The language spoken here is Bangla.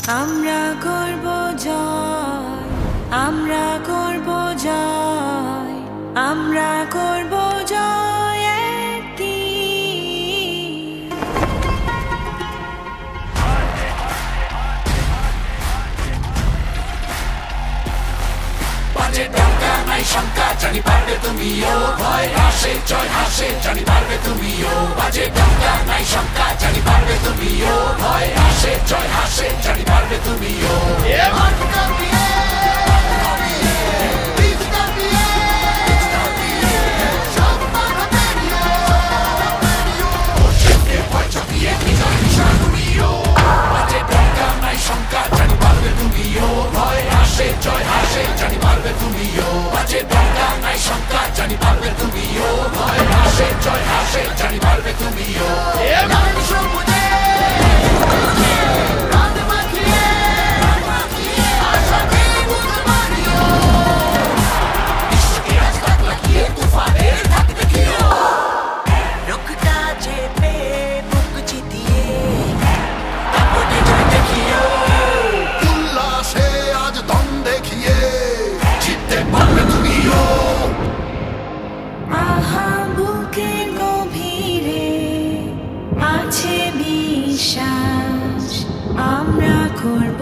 আমরা করব জয়, আমরা করব জয়, আমরা করব জয় একদিন। বাজে ডঙ্কা নাই শঙ্কা, জানি পারবে তুমিও, ভয় হাসে জয় হাসে জানি পারবে তুমিও। বাজে ডঙ্কা নাই শঙ্কা, জানি পারবে তুমিও, ভয় হাসে জয় হাসে জানি পারবে তুমিও। জয় হাসে জানি পারবে তুমিও, বাজে ডঙ্কা নাই শঙ্কা জানি পারবে তুমিও, ভয় হাসে জয় হাসে জানি পারবে তুমিও। আহা বুকের গভীরে আছে বিশ্বাস, আমরা করব